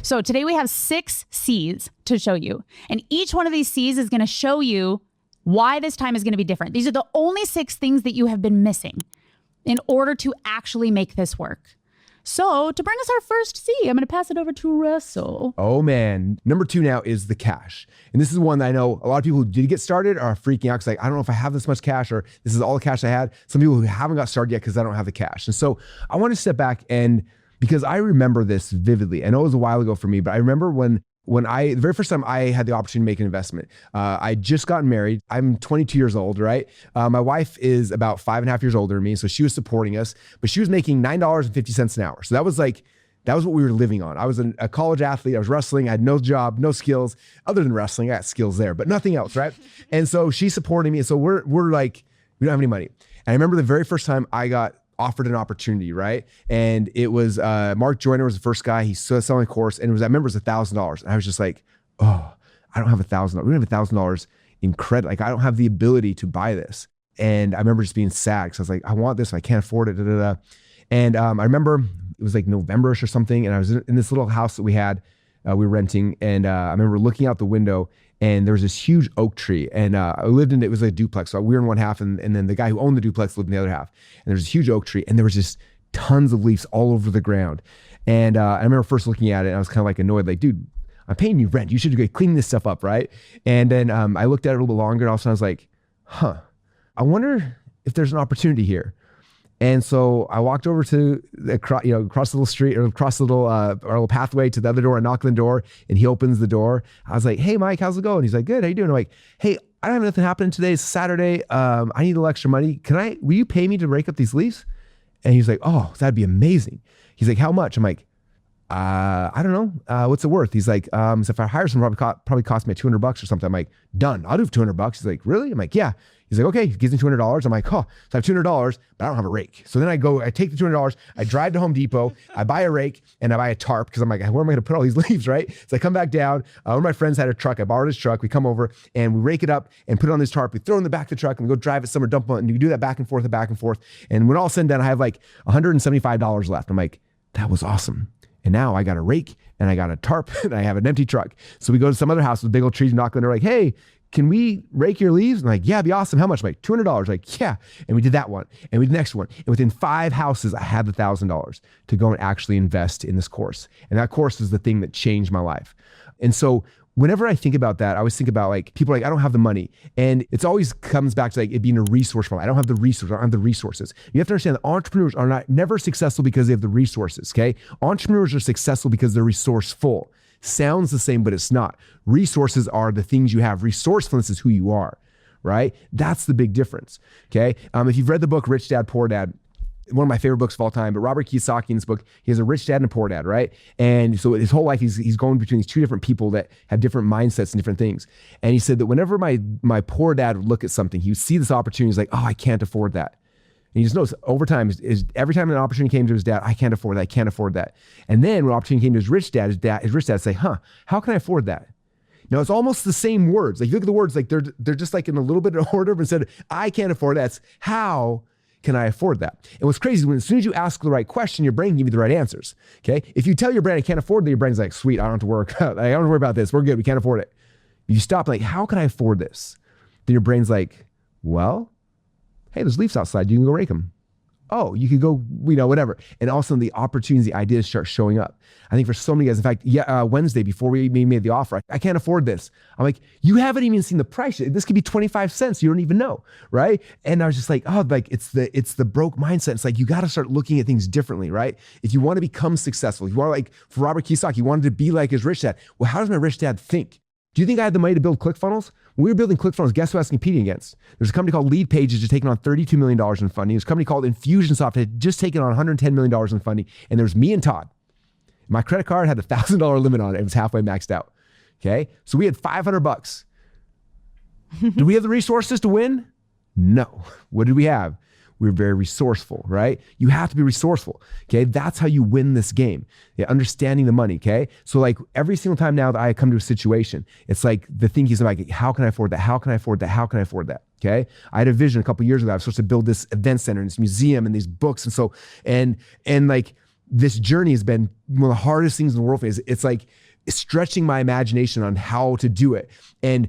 So today we have 6 C's to show you. And each one of these C's is going to show you why this time is going to be different. These are the only 6 things that you have been missing in order to actually make this work. So to bring us our first C, I'm going to pass it over to Russell. Oh man. Number 2 now is the cash. And this is one that I know a lot of people who did get started are freaking out because like, I don't know if I have this much cash or this is all the cash I had. Some people who haven't got started yet because I don't have the cash. And so I want to step back and because I remember this vividly. I know it was a while ago for me, but I remember when the very first time I had the opportunity to make an investment, I just gotten married. I'm 22 years old, right? My wife is about 5.5 years older than me. So she was supporting us, but she was making $9.50 an hour. So that was what we were living on. I was a college athlete. I was wrestling. I had no job, no skills other than wrestling. I got skills there, but nothing else, right? And so she's supporting me. And so we're like, we don't have any money. And I remember the very first time I got offered an opportunity, right? And it was Mark Joyner was the first guy. He's selling a course, and I remember it was $1,000. And I was just like, oh, I don't have $1,000. We don't have $1,000 in credit. Like I don't have the ability to buy this. And I remember just being sad because I was like, I want this, I can't afford it. Da, da, da. And I remember it was like November-ish or something, and I was in this little house that we had, we were renting, and I remember looking out the window. And there was this huge oak tree, and I lived in it. It was a duplex, so we were in one half, and then the guy who owned the duplex lived in the other half. And there was a huge oak tree, and there was just tons of leaves all over the ground. And I remember first looking at it, and I was kind of like annoyed, like, dude, I'm paying you rent. You should go clean this stuff up, right? And then I looked at it a little bit longer, and all of a sudden I was like, I wonder if there's an opportunity here. And so I walked over to across the little street or across the little our little pathway to the other door. I knock on the door and he opens the door. I was like, hey, Mike, how's it going? He's like, good. How you doing? I'm like, hey, I don't have nothing happening today. It's Saturday. I need a little extra money. Will you pay me to rake up these leaves? And he's like, oh, that'd be amazing. He's like, how much? I'm like, I don't know. What's it worth? He's like, so if I hire someone, probably cost me $200 or something. I'm like, done. I'll do $200. He's like, really? I'm like, yeah. He's like, okay. He gives me $200. I'm like, oh, so I have $200, but I don't have a rake. So then I take the $200, I drive to Home Depot, I buy a rake and I buy a tarp because I'm like, where am I going to put all these leaves, right? So I come back down. One of my friends had a truck. I borrowed his truck. We come over and we rake it up and put it on this tarp. We throw it in the back of the truck and we go drive it somewhere, dump it, and you do that back and forth and back and forth. And when all said and done, I have like $175 left. I'm like, that was awesome. And now I got a rake and I got a tarp and I have an empty truck. So we go to some other house with big old trees, knock on the door, like, hey, can we rake your leaves? And like, yeah, it'd be awesome. How much? I'm like, $200. Like, yeah. And we did that one. And we did the next one. And within 5 houses, I had the $1,000 to go and actually invest in this course. And that course is the thing that changed my life. And so whenever I think about that, I always think about like, people are like, I don't have the money. And it's always comes back to like it being a resourceful. I don't have the resources. I don't have the resources. You have to understand that entrepreneurs are never successful because they have the resources, okay? Entrepreneurs are successful because they're resourceful. Sounds the same, but it's not. Resources are the things you have. Resourcefulness is who you are, right? That's the big difference, okay? If you've read the book, Rich Dad, Poor Dad, one of my favorite books of all time, but Robert Kiyosaki in this book, he has a rich dad and a poor dad, right? And so his whole life, he's going between these 2 different people that have different mindsets and different things. And he said that whenever my poor dad would look at something, he would see this opportunity, he's like, oh, I can't afford that. And he just knows over time, every time an opportunity came to his dad, I can't afford that, I can't afford that. And then when an opportunity came to his rich dad would say, how can I afford that? Now it's almost the same words. Like you look at the words, like they're just like in a little bit of order, but instead of I can't afford that, it's how can I afford that? And what's crazy is when as soon as you ask the right question, your brain can give you the right answers, okay? If you tell your brain I can't afford that, your brain's like, sweet, I don't have to work. I don't have to worry about this. We're good, we can't afford it. If you stop like, how can I afford this? Then your brain's like, well, hey, there's leaves outside, you can go rake them. Oh, you could go, whatever. And all of a sudden the opportunities, the ideas start showing up. I think for so many guys, in fact, Wednesday before we made the offer, I can't afford this. I'm like, you haven't even seen the price. This could be 25 cents. You don't even know, right? And I was just like, oh, like it's the broke mindset. It's like, you got to start looking at things differently, right? If you want to become successful, if you want to like, for Robert Kiyosaki, he wanted to be like his rich dad. Well, how does my rich dad think? Do you think I had the money to build ClickFunnels? When we were building ClickFunnels, guess who I was competing against? There's a company called Lead Pages just taking on $32 million in funding. There's a company called Infusionsoft that had just taken on $110 million in funding. And there's me and Todd. My credit card had a $1,000 limit on it. It was halfway maxed out. Okay. So we had $500. Do we have the resources to win? No. What did we have? We were very resourceful, right? You have to be resourceful, okay? That's how you win this game, understanding the money, okay? So like every single time now that I come to a situation, it's like the thing is like, how can I afford that? How can I afford that? How can I afford that? Okay. I had a vision a couple of years ago. I was supposed to build this event center and this museum and these books. And so, and like, this journey has been one of the hardest things in the world for me. It's like stretching my imagination on how to do it. And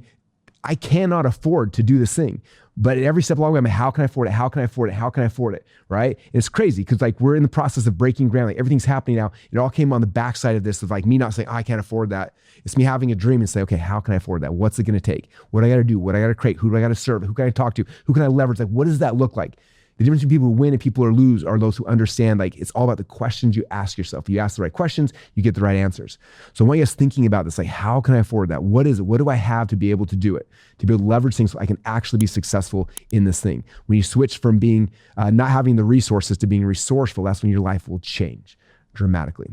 I cannot afford to do this thing. But at every step along the way, I'm like, how can I afford it? How can I afford it? How can I afford it? Right? And it's crazy because like we're in the process of breaking ground. Like everything's happening now. It all came on the backside of this of like me not saying, oh, I can't afford that. It's me having a dream and say, okay, how can I afford that? What's it going to take? What do I got to do? What do I got to create? Who do I got to serve? Who can I talk to? Who can I leverage? Like, what does that look like? The difference between people who win and people who lose are those who understand, like, it's all about the questions you ask yourself. You ask the right questions, you get the right answers. So I want you guys thinking about this, like, how can I afford that? What is it? What do I have to be able to do it? To be able to leverage things so I can actually be successful in this thing. When you switch from being, not having the resources to being resourceful, that's when your life will change dramatically.